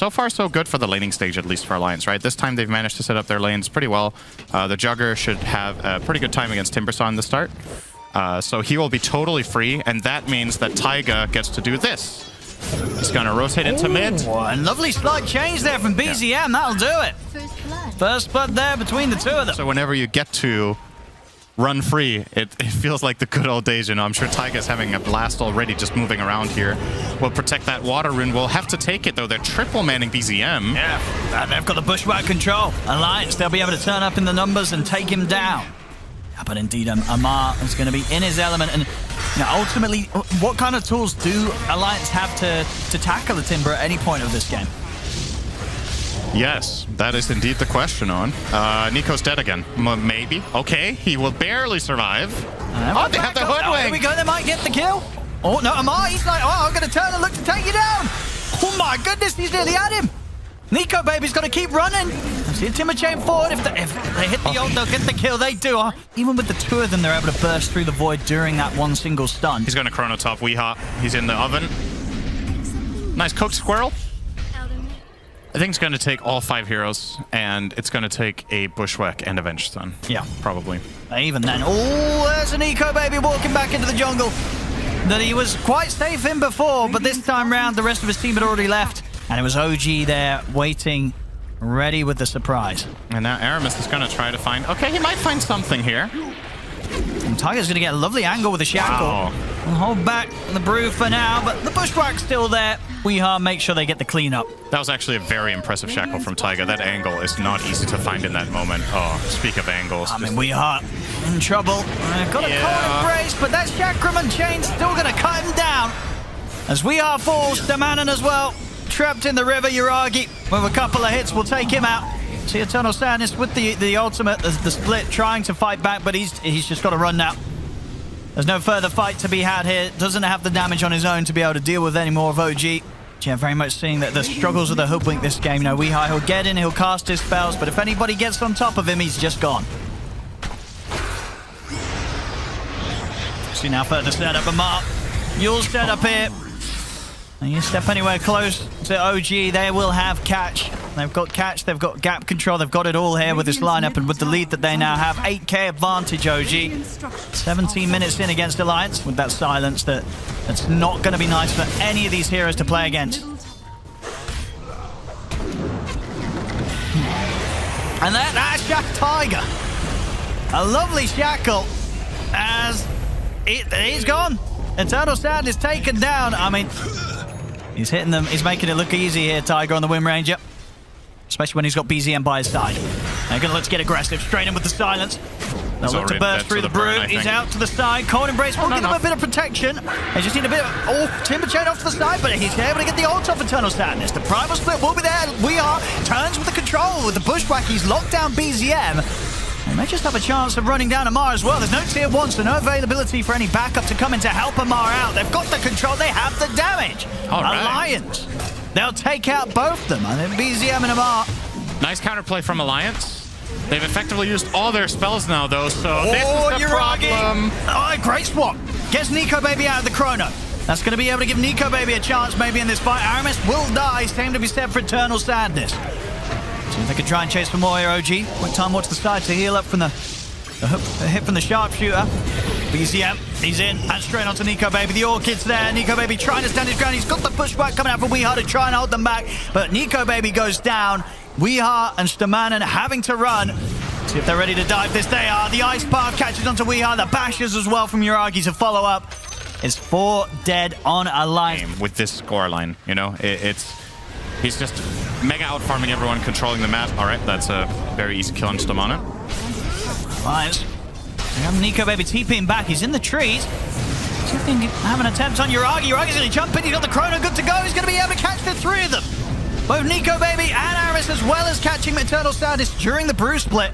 so far so good for the laning stage, at least for Alliance, right? This time they've managed to set up their lanes pretty well. The Jugger should have a pretty good time against Timbersaw in the start. So he will be totally free, and that means that Taiga gets to do this. He's going to rotate into mid. A lovely slight change there from BZM. Yeah. That'll do it. First blood there between the two of them. So whenever you get to run free, it feels like the good old days, you know. I'm sure Taiga's having a blast already just moving around here. We'll protect that water rune. We'll have to take it, though. They're triple manning BZM. Yeah, they've got the bushwhack control. Alliance, they'll be able to turn up in the numbers and take him down. Yeah, but indeed, Amar is going to be in his element. And you know, ultimately, what kind of tools do Alliance have to tackle the Timber at any point of this game? Yes, that is indeed the question on. Nico's dead again. Maybe. Okay, he will barely survive. Oh, they have the hoodwink. Oh, here we go. They might get the kill. Oh, no, Amar, he's like, oh, I'm going to turn and look to take you down. Oh, my goodness, he's nearly at him. Nico, baby's got to keep running. I see a Timber chain forward. If they hit the ult, they'll get the kill. They do. Even with the two of them, they're able to burst through the void during that one single stun. He's going to chrono top Weeha. He's in the oven. Nice cooked squirrel. I think it's going to take all 5 heroes, and it's going to take a Bushwhack and a Venge Stun. Yeah. Probably. Even then. Oh, there's an Eco Baby walking back into the jungle that he was quite safe in before, but this time round, the rest of his team had already left, and it was OG there waiting, ready with the surprise. And now Aramis is going to try to find... Okay, he might find something here. And Tiger's going to get a lovely angle with the shackle. Wow. We'll hold back the brew for now, but the Bushwhack's still there. Weeha make sure they get the cleanup. That was actually a very impressive shackle from Taiga. That angle is not easy to find in that moment. Oh, speak of angles. I mean, Weeha in trouble. Got a cold embrace, but that Chakraman chain's still going to cut him down. As Weeha falls, Damanan as well. Trapped in the river, Yuragi with a couple of hits will take him out. See Eternal Sadness with the ultimate, the split, trying to fight back, but he's just got to run now. There's no further fight to be had here. Doesn't have the damage on his own to be able to deal with any more of OG. Yeah, very much seeing that the struggles of the hoodwink this game. You know, Weeha, he'll get in, he'll cast his spells, but if anybody gets on top of him, he's just gone. See now further set up Amar. You'll set up here. And you step anywhere close to OG, they will have catch. They've got catch, they've got gap control, they've got it all here with this lineup and with the lead that they now have. 8k advantage, OG. 17 minutes in against Alliance with that silence that's not going to be nice for any of these heroes to play against. And that's Shack Tiger. A lovely shackle as he's gone. Eternal Sand is taken down. I mean, he's hitting them. He's making it look easy here, Tiger on the Wind Ranger. Especially when he's got BZM by his side. They're going to let's get aggressive. Straight in with the silence. They'll look to burst through the brew. He's out to the side. Cold Embrace will give him a bit of protection. They just need a bit of... Oh, Timber Chain off to the side, but he's able to get the ult off Eternal Sadness. The Primal Split will be there. Turns with the control. With the Bushwhack, he's locked down BZM. They may just have a chance of running down Amar as well. There's no tier 1, so no availability for any backup to come in to help Amar out. They've got the control. They have the damage. All right. Alliance. They'll take out both of them. I think BZM and Amar. Nice counterplay from Alliance. They've effectively used all their spells now, though, so this is the problem. Oh, great swap. Gets Nico Baby out of the chrono. That's going to be able to give Nico Baby a chance maybe in this fight. Aramis will die. Same to be said for Eternal Sadness. See if they can try and chase for more here, OG. Quick time watch the side to heal up from the hit from the sharpshooter. BZM, he's in, and straight onto Nico Baby. The Orchid's there. Nico Baby trying to stand his ground. He's got the pushback coming out for Weeha to try and hold them back. But Nico Baby goes down. Weeha and Stamanen having to run. See if they're ready to dive this. They are. The Ice Path catches onto Weeha. The bashes as well from Yuragi to follow up. It's 4 dead on Alliance. With this scoreline, you know, he's just mega out farming everyone, controlling the map. All right, that's a very easy kill on Stamanen. Alliance. They have Nico Baby TPing back. He's in the trees. See if they can have an attempt on Yuragi. Yuragi's going to jump in. He's got the chrono good to go. He's going to be able to catch the 3 of them. Both Nico Baby and Aramis, as well as catching Eternal Sadness during the brew split.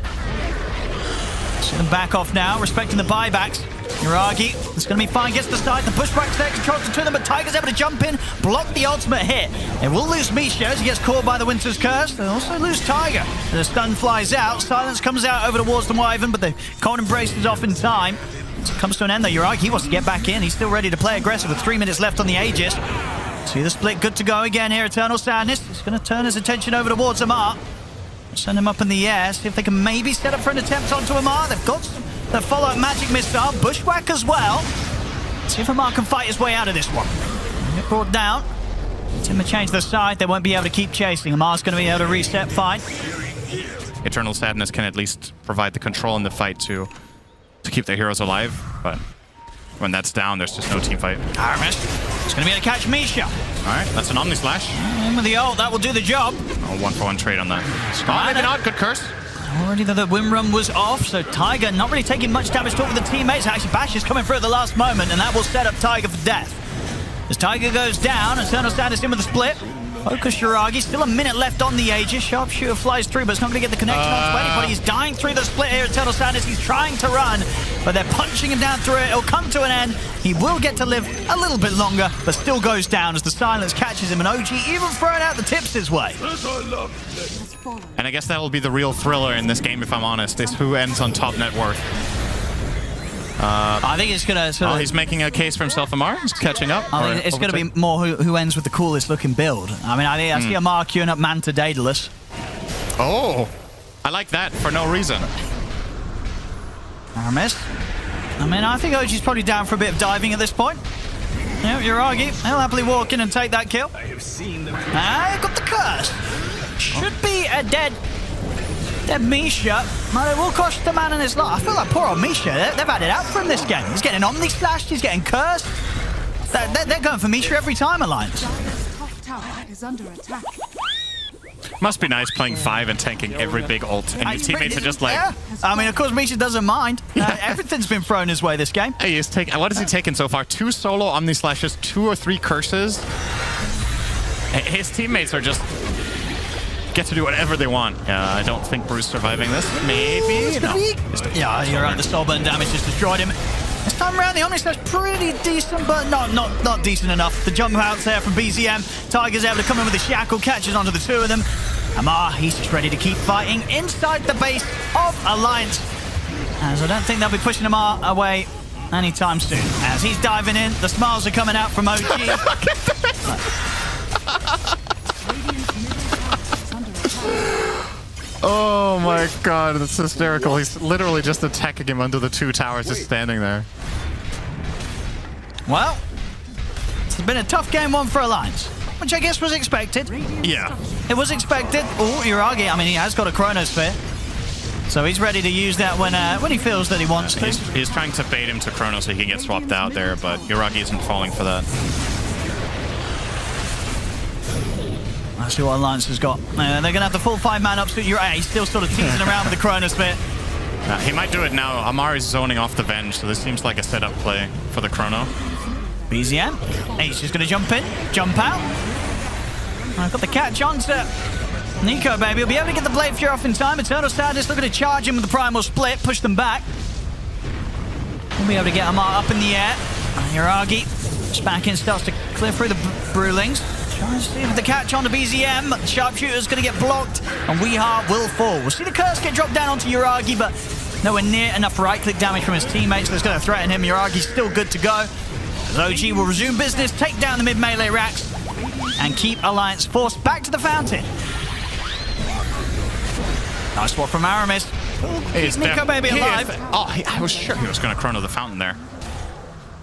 See them back off now, respecting the buybacks. Yuragi, it's going to be fine, gets the side. The pushback's there, controls the 2 of them, but Tiger's able to jump in, block the ultimate hit. They will lose Misha as he gets caught by the Winter's Curse. They'll also lose Tiger. The stun flies out. Silence comes out over towards the Wyvern, but the Cold Embrace is off in time. So it comes to an end though. Yuragi wants to get back in. He's still ready to play aggressive with 3 minutes left on the Aegis. See the split good to go again here. Eternal Sadness. He's going to turn his attention over towards Amar. Send him up in the air. See if they can maybe set up for an attempt onto Amar. They've got the follow-up magic missile. Bushwhack as well. See if Amar can fight his way out of this one. Get brought down. Timber change the side. They won't be able to keep chasing. Amar's going to be able to reset fine. Eternal Sadness can at least provide the control in the fight to keep their heroes alive, but when that's down, there's just no team fight. Aramis is going to be able to catch Misha. All right, that's an Omni Slash. In with the ult, that will do the job. Oh, 1-for-1 trade on that. Maybe not. Good curse. Already the win run was off, so Tiger not really taking much damage to all of the teammates. Actually, Bash is coming through at the last moment, and that will set up Tiger for death. As Tiger goes down, Eternal Sadness in with the split. Focus Shiragi, still a minute left on the Aegis. Sharpshooter flies through, but it's not going to get the connection onto anybody. He's dying through the split here, Eternal Sadness. He's trying to run, but they're punching him down through it. It'll come to an end. He will get to live a little bit longer, but still goes down as the silence catches him. And OG even throwing out the tips his way. And I guess that will be the real thriller in this game, if I'm honest, is who ends on top net worth. I think it's going to... he's making a case for himself. Amar is catching up. I think it's going to be more who ends with the coolest looking build. I mean, I see Amar queuing up Manta Daedalus. Oh, I like that for no reason. Aramis. I mean, I think OG's probably down for a bit of diving at this point. Yeah, Yuragi, he'll happily walk in and take that kill. I have seen them. Got the curse. Should be a dead Misha. Well, it will cost the man in his life. I feel like poor old Misha. They've had it out for him this game. He's getting Omni Slashed, he's getting cursed. They're going for Misha every time, Alliance. Is under attack. Must be nice playing 5 and tanking every big ult, and your teammates are just like... Yeah. I mean, of course, Misha doesn't mind. Everything's been thrown his way this game. Hey, what has he taken so far? 2 solo Omni Slashes, 2 or 3 curses. His teammates are just... get to do whatever they want. I don't think Bruce surviving this. Maybe? No. Yeah, you're right. The soulburn damage just destroyed him. This time around, the Omni Slash pretty decent, but not decent enough. The jump outs there from BZM. Tiger's able to come in with a shackle, catches onto the 2 of them. Amar, he's just ready to keep fighting inside the base of Alliance. As I don't think they'll be pushing Amar away anytime soon. As he's diving in, the smiles are coming out from OG. Oh my god, that's hysterical. He's literally just attacking him under the 2 towers, just standing there. Well, it's been a tough game one for Alliance, which I guess was expected. Yeah. It was expected. Oh, Yuragi, I mean, he has got a Chronosphere. So he's ready to use that when he feels that he wants to. He's trying to bait him to Chrono so he can get swapped out there, but Yuragi isn't falling for that. Let's see what Alliance has got. They're going to have the full 5-man up. He's still sort of teasing around with the Chronosphere. He might do it now. Amar is zoning off the Venge, so this seems like a setup play for the Chrono. BZM. He's just going to jump in, jump out. I've got the catch on to Nico, baby. He'll be able to get the Blade Fury off in time. Eternal Sadness looking to charge him with the Primal Split, push them back. We'll be able to get Amar up in the air. Yuragi just back in, starts to clear through the Brewlings. Trying to see if the catch on to BZM. The Sharpshooter's going to get blocked, and Weeheart will fall. We'll see the curse get dropped down onto Yuragi, but nowhere near enough right-click damage from his teammates that's going to threaten him. Yuragi's still good to go. As OG will resume business, take down the mid-melee racks, and keep Alliance forced back to the fountain. Nice swap from Aramis. Keep Nico baby alive. I was sure he was going to Chrono the fountain there.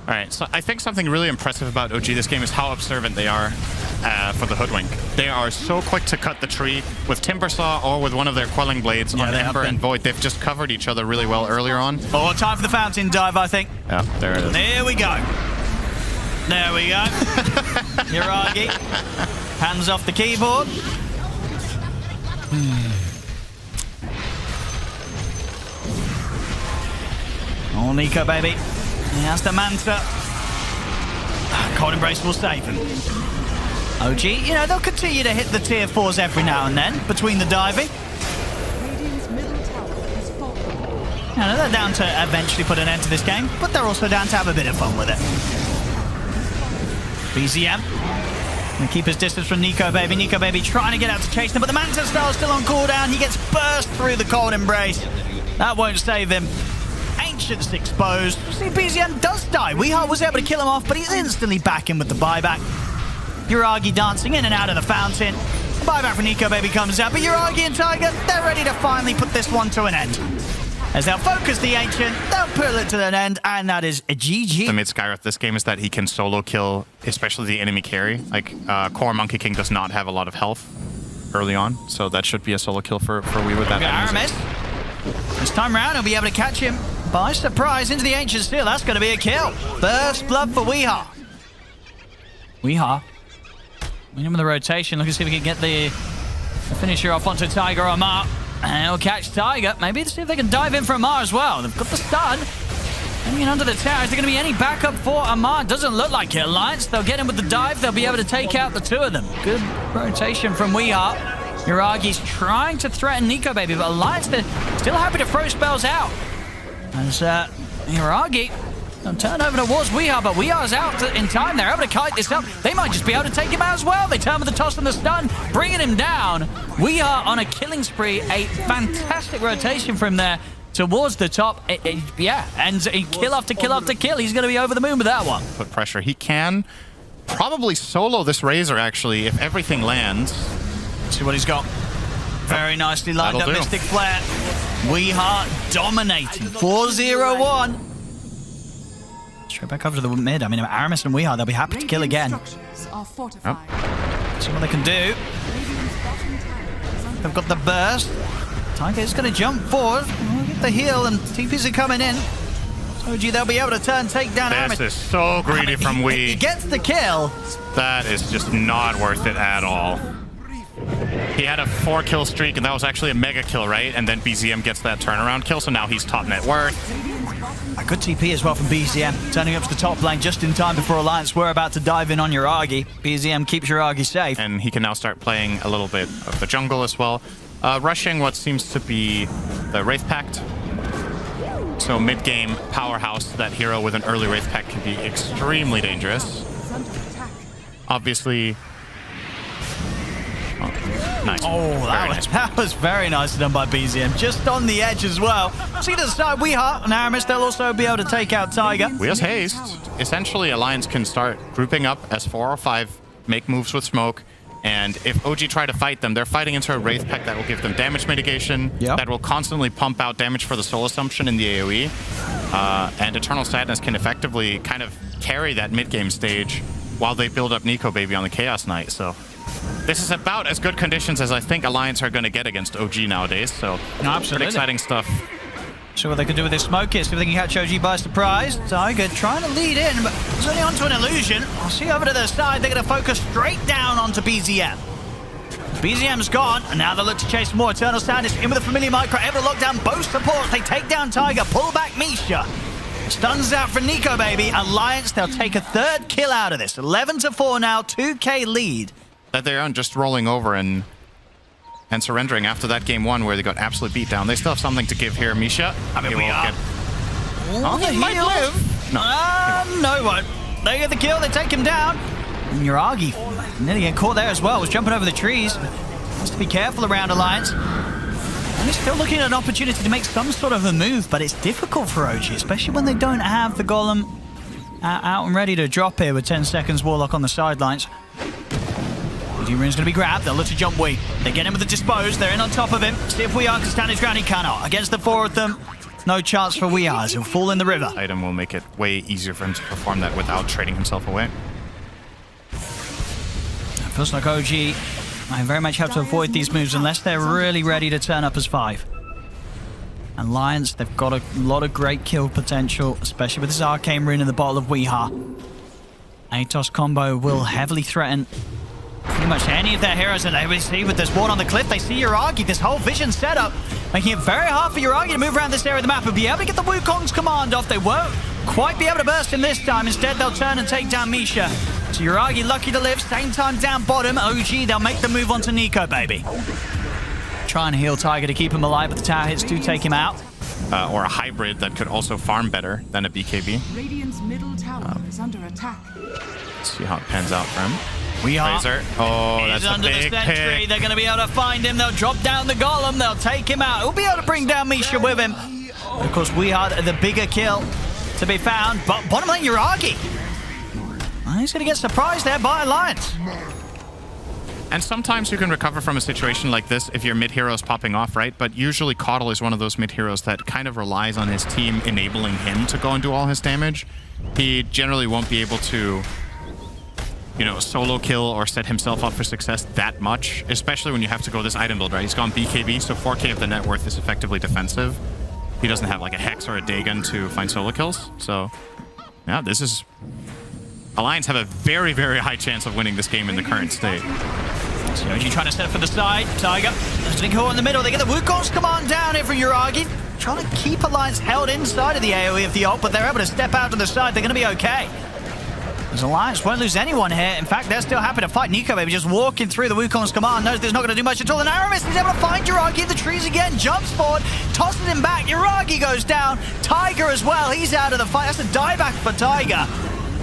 All right, so I think something really impressive about OG this game is how observant they are for the Hoodwink. They are so quick to cut the tree with Timbersaw or with one of their Quelling Blades on Ember and Void. They've just covered each other really well earlier on. Oh, time for the fountain dive, I think. Yeah, there it is. There we go. There we go. Yuragi. Hands off the keyboard. Oh, Nico, baby. He has the Manta. Cold Embrace will save him. OG, you know, they'll continue to hit the tier 4s every now and then between the diving. You know, they're down to eventually put an end to this game, but they're also down to have a bit of fun with it. BZM. Gonna keep his distance from Nico, baby. Nico, baby, trying to get out to chase them, but the Manta spell is still on cooldown. He gets burst through the Cold Embrace. That won't save him. Ancient's exposed. See, BZM does die. Weeheart was able to kill him off, but he's instantly back in with the buyback. Uragi dancing in and out of the fountain. Buyback for Nico Baby comes out, but Uragi and Tiger, they're ready to finally put this one to an end. As they'll focus the Ancient, they'll pull it to an end, and that is a GG. The mid-Skywrath this game is that he can solo kill, especially the enemy carry. Like, Core Monkey King does not have a lot of health early on, so that should be a solo kill for Wii with that. Aramis. This time around, he'll be able to catch him by surprise into the Ancient Steel. That's going to be a kill. First blood for Weeha. Weeha. Win him with the rotation. Look and see if we can get the finisher off onto Tiger or Amar. And he'll catch Tiger. Maybe to see if they can dive in for Amar as well. They've got the stun. Hanging under the tower. Is there going to be any backup for Amar? Doesn't look like it. Alliance, they'll get him with the dive. They'll be able to take out the two of them. Good rotation from Weeha. Uragi's trying to threaten Nico Baby, but Alliance, they're still happy to throw spells out. As Uragi, they'll turn over towards Weeha, but Weeha's out in time. They're able to kite this up. They might just be able to take him out as well. They turn with the toss and the stun, bringing him down. Weeha on a killing spree. A fantastic rotation from there towards the top. Yeah, and kill after kill after kill. He's going to be over the moon with that one. Put pressure. He can probably solo this Razor, actually, if everything lands. See what he's got. Very nicely lined up, Mystic Flare. Weeha dominating. 4-0-1. Straight back over to the mid. I mean, Aramis and Weeha, they'll be happy to kill again. Yep. See what they can do. They've got the burst. Tiger's going to jump forward. Get the heal, and TPs are coming in. OG, they'll be able to take down Aramis. This is so greedy from Wii. He gets the kill. That is just not worth it at all. He had a 4-kill streak, and that was actually a mega kill, right? And then BZM gets that turnaround kill, so now he's top net worth. A good TP as well from BZM, turning up to the top lane just in time before Alliance were about to dive in on Uragi. BZM keeps Uragi safe. And he can now start playing a little bit of the jungle as well. Rushing what seems to be the Wraith Pact. So mid-game powerhouse, that hero with an early Wraith Pact can be extremely dangerous. Obviously... Nice. Oh, that was very nicely done by BZM. Just on the edge as well. See to the side, Weeha and Aramis, they'll also be able to take out Tiger. Weeha's haste. Essentially, Alliance can start grouping up as 4 or 5, make moves with smoke, and if OG try to fight them, they're fighting into a Wraith Pact that will give them damage mitigation, that will constantly pump out damage for the Soul Assumption in the AoE, and Eternal Sadness can effectively kind of carry that mid-game stage while they build up Nico Baby on the Chaos Knight, so... This is about as good conditions as I think Alliance are going to get against OG nowadays, so pretty exciting stuff. See what they can do with this smoke here, see if they can catch OG by surprise. Tiger trying to lead in, but it's only onto an illusion. I'll see over to the side, they're going to focus straight down onto BZM. BZM's gone, and now they'll look to chase more. Eternal Sadness in with a familiar micro, ever lockdown, both supports. They take down Tiger, pull back Misha. Stuns out for Nico Baby. Alliance, they'll take a 3rd kill out of this. 11-4 now, 2K lead. That they aren't just rolling over and surrendering after that game 1 where they got absolute beat down. They still have something to give here, Misha. I mean, he might live. No, he won't. They get the kill, they take him down. And Uragi nearly get caught there as well. Was jumping over the trees. Has to be careful around Alliance. And he's still looking at an opportunity to make some sort of a move, but it's difficult for OG, especially when they don't have the Golem out and ready to drop here with 10 seconds Warlock on the sidelines. Rune's going to be grabbed. They'll look to jump Wii. They get him with the Dispose. They're in on top of him. See if Weeha can stand his ground. He cannot. Against the 4 of them, no chance for Weeha as he'll fall in the river. Item will make it way easier for him to perform that without trading himself away. It feels like OG I very much have to avoid these moves unless they're really ready to turn up as 5. And Lions, they've got a lot of great kill potential, especially with this Arcane Rune in the bottle of Weeha. Atos combo will heavily threaten pretty much any of their heroes, and they see with this ward on the cliff, they see Uragi, this whole vision setup, making it very hard for Uragi to move around this area of the map and be able to get the Wukong's command off. They won't quite be able to burst him this time. Instead, they'll turn and take down Misha. So Uragi lucky to live, same time down bottom. OG, they'll make the move onto Nico Baby. Try and heal Tiger to keep him alive, but the tower hits do take him out. Or a hybrid that could also farm better than a BKB. Radiant's middle tower is under attack. Let's see how it pans out for him. Razor. Oh, that's a big pick. They're going to be able to find him. They'll drop down the Golem. They'll take him out. He'll be able to bring down Misha with him. Of course, we had the bigger kill to be found. But bottom lane, Uragi. He's going to get surprised there by Alliance. And sometimes you can recover from a situation like this if your mid-hero is popping off, right? But usually Caudle is one of those mid-heroes that kind of relies on his team enabling him to go and do all his damage. He generally won't be able to, you know, solo kill or set himself up for success that much, especially when you have to go this item build, right? He's gone BKB, so 4k of the net worth is effectively defensive. He doesn't have like a Hex or a Dagon to find solo kills. So, yeah, this is... Alliance have a very, very high chance of winning this game in the current state. So OG trying to set up for the side. Tiger, there's a in the middle. They get the Wukong's command down here from Yuragi. Trying to keep Alliance held inside of the AoE of the ult, but they're able to step out to the side. They're going to be okay. As Alliance won't lose anyone here. In fact, they're still happy to fight. Nico Baby just walking through the Wukong's command. Knows there's not going to do much at all. And Aramis is able to find Yuragi in the trees again. Jumps forward, tosses him back. Yuragi goes down. Tiger as well. He's out of the fight. That's a dieback for Tiger.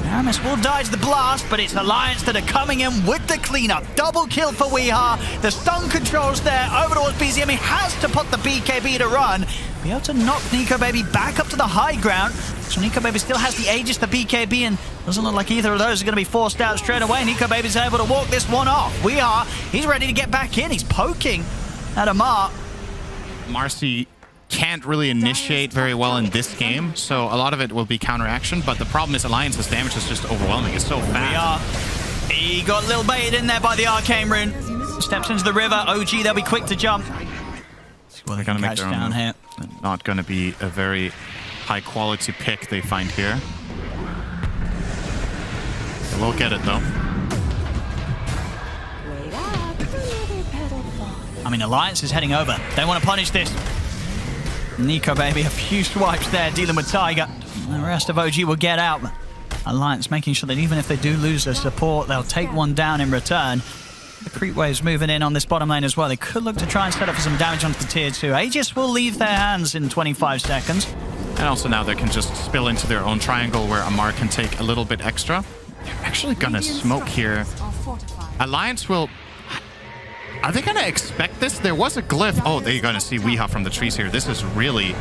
Aramis will die to the blast, but it's Alliance that are coming in with the cleanup. Double kill for Weeha. The stun controls there over towards BZM. He has to put the BKB to run. Be able to knock Nico Baby back up to the high ground. So Nico Baby still has the Aegis, the BKB, and doesn't look like either of those are going to be forced out straight away. Nico Baby's able to walk this one off. Weeha, he's ready to get back in. He's poking at Amar. Marcy can't really initiate very well in this game, so a lot of it will be counteraction, but the problem is Alliance's damage is just overwhelming. It's so fast. He got a little baited in there by the Arcane Rune. Steps into the river. OG, they'll be quick to jump. Well, they're going to make their own here. Not going to be a very high quality pick they find here. They will get it though. I mean, Alliance is heading over. They want to punish this. Nico Baby, a few swipes there, dealing with Tiger. The rest of OG will get out. Alliance making sure that even if they do lose their support, they'll take one down in return. The creep waves moving in on this bottom lane as well. They could look to try and set up for some damage onto the tier 2. Aegis will leave their hands in 25 seconds. And also now they can just spill into their own triangle where Amar can take a little bit extra. They're actually going to smoke here. Alliance will... Are they going to expect this? There was a glyph. Oh, they're going to see Weeha from the trees here. This is really,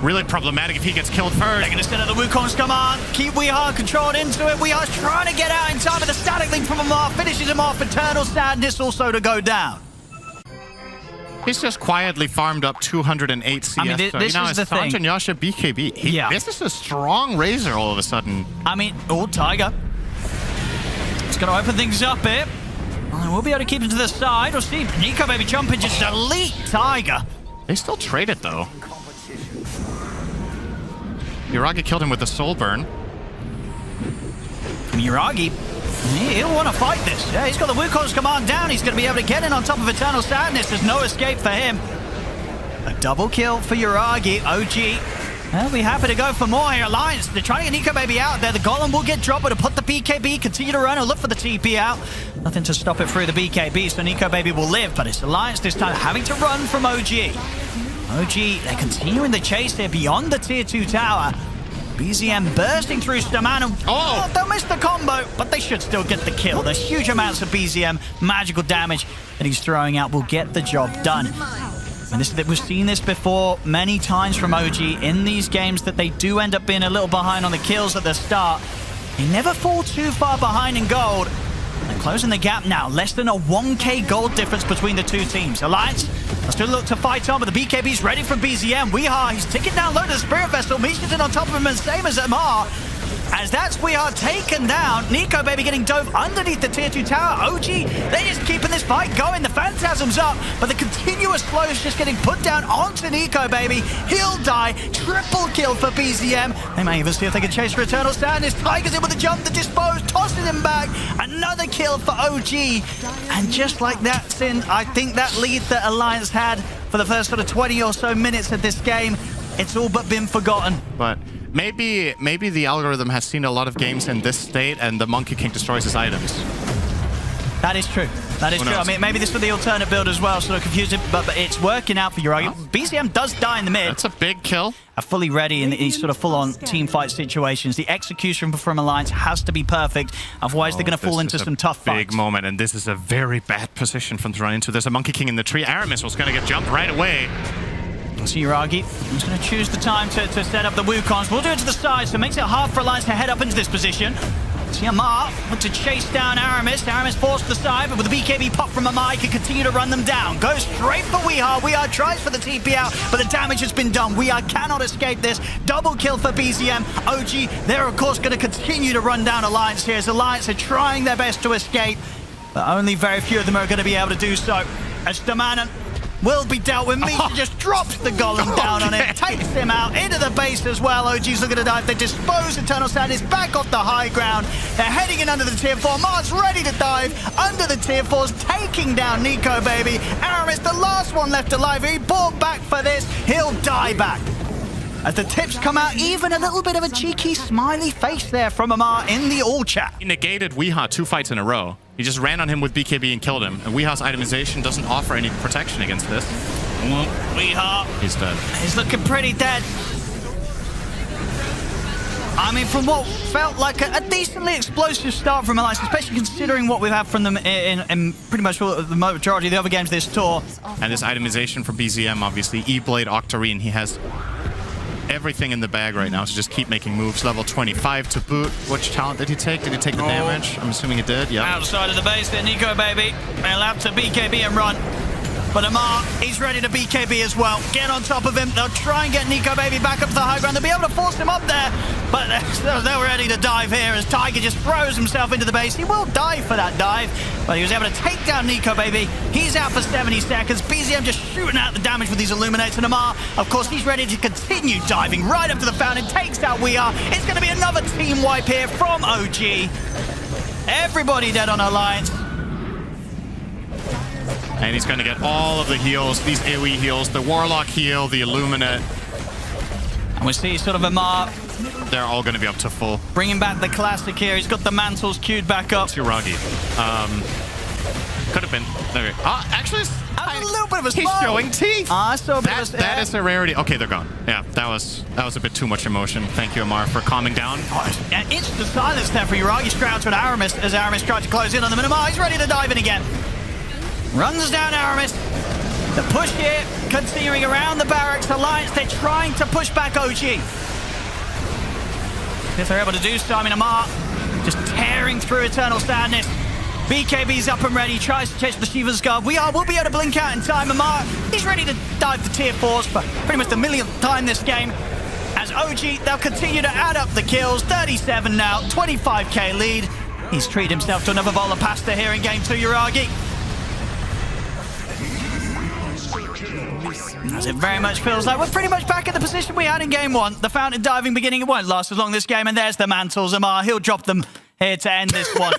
really problematic if he gets killed first. They're going to set up the Wukong's command. Keep Weeha controlled into it. Weeha's trying to get out in time, but the static link from Amar finishes him off. Eternal Sadness also to go down. He's just quietly farmed up 208 CS. I mean, this is the thing. And Yasha BKB. This is a strong Razor all of a sudden. I mean, Tiger. It's going to open things up here. We'll be able to keep him to the side. We'll see Nico Baby jumping, just delete Tiger. They still trade it though. Yuragi killed him with a soul burn. From Yuragi, he'll want to fight this. Yeah, he's got the Wukong's command down. He's going to be able to get in on top of Eternal Sadness. There's no escape for him. A double kill for Yuragi. OG. They'll be happy to go for more here. Alliance, they're trying to get Nico Baby out there. The Golem will get dropped, but to put the BKB, continue to run and look for the TP out. Nothing to stop it through the BKB, so Nico Baby will live, but it's Alliance this time having to run from OG. OG, they're continuing the chase there beyond the tier 2 tower. BZM bursting through Stamana. Oh, they'll miss the combo, but they should still get the kill. The huge amounts of BZM, magical damage that he's throwing out will get the job done. And we've seen this before many times from OG in these games that they do end up being a little behind on the kills at the start. They never fall too far behind in gold. They're closing the gap now. Less than a 1k gold difference between the two teams. Alliance will still look to fight on, but the BKB's ready from BZM. Weeha, he's ticking down low to the Spirit Vessel. Misha's in on top of him, and same as Amar. As that's Weeha taken down. Nico Baby getting dove underneath the tier 2 tower. OG, they're just keeping this fight going. The Phantasm's up, but the continuous flow is just getting put down onto Nico Baby. He'll die. Triple kill for BZM. They may even see if they can chase for Eternal Sadness. Tiger's in with a jump to dispose, tossing him back. Another kill for OG. And just like that, Sin, I think that lead that Alliance had for the first sort of 20 or so minutes of this game, it's all but been forgotten. But maybe the algorithm has seen a lot of games in this state and the Monkey King destroys his items. That is true. That is true. I mean, maybe this was the alternate build as well, sort of confusing, but it's working out for Yuragi. BZM does die in the mid. That's a big kill. Fully ready in these sort of full-on team fight situations. The execution from Alliance has to be perfect, otherwise they're going to fall into some tough fights. Big moment, and this is a very bad position for them to run into. There's a Monkey King in the tree. Aramis was going to get jumped right away. So Yuragi is going to choose the time to set up the Wukongs. We'll do it to the side, so it makes it hard for Alliance to head up into this position. See Amar want to chase down Aramis. Aramis forced the side, but with the BKB pop from Amar, he can continue to run them down. Goes straight for Weehaw. Weehaw tries for the TP out, but the damage has been done. Weehaw cannot escape this. Double kill for BZM. OG, they're of course going to continue to run down Alliance here, as Alliance are trying their best to escape, but only very few of them are going to be able to do so. As Demanen will be dealt with. Misha just drops the golem down on him, takes him out into the base as well. OG's looking to dive. They dispose Eternal Sadness back off the high ground. They're heading in under the tier 4. Mars ready to dive under the tier 4s, taking down Nico, baby. Aramis, the last one left alive. He bought back for this. He'll die back. As the tips come out, even a little bit of a cheeky smiley face there from Amar in the all chat. He negated Weehaw 2 fights in a row. He just ran on him with BKB and killed him. And Weehaw's itemization doesn't offer any protection against this. Weehaw. He's dead. He's looking pretty dead. I mean, from what felt like a decently explosive start from Alliance, especially considering what we've had from them in pretty much the majority of the other games this tour. And this itemization from BZM, obviously. E-Blade, Octarine, he has everything in the bag right now, so just keep making moves. Level 25 to boot. Which talent did he take? Did he take the damage? I'm assuming he did, yeah. Outside of the base there, Nico, baby. They'll have to BKB and run. But Amar, he's ready to BKB as well. Get on top of him. They'll try and get Nico, baby, back up to the high ground. They'll be able to force him up there. But they're ready to dive here as Tiger just throws himself into the base. He will die for that dive, but he was able to take down Nico, baby. He's out for 70 seconds. BZM just shooting out the damage with these Illuminates. And Amar, of course, he's ready to continue diving right up to the fountain. Takes out Weehaw. It's going to be another team wipe here from OG. Everybody dead on Alliance. And he's going to get all of the heals, these AoE heals, the Warlock heal, the Illuminate. And we see sort of Amar. They're all going to be up to full. Bringing back the classic here. He's got the mantles queued back up. It's Uragi. Could have been. There. Actually, a little bit of a he's smile. showing teeth. So that is a rarity. Okay, they're gone. Yeah, that was a bit too much emotion. Thank you, Amar, for calming down. And instant silence there for Uragi. Straight out to an Aramis as Aramis tried to close in on them. And Amar, he's ready to dive in again. Runs down Aramis. The push here, continuing around the barracks. Alliance, they're trying to push back OG. If they're able to do so, I mean, Amar just tearing through Eternal Sadness. BKB's up and ready, tries to chase the Shiva's guard. We'll be able to blink out in time. Amar, he's ready to dive the tier 4s for pretty much the millionth time this game. As OG, they'll continue to add up the kills. 37 now, 25k lead. He's treated himself to another bowl of pasta here in game 2, Uragi. As it very much feels like we're pretty much back in the position we had in game 1. The fountain diving beginning, it won't last as long this game, and there's the mantles. Amar, he'll drop them here to end this one.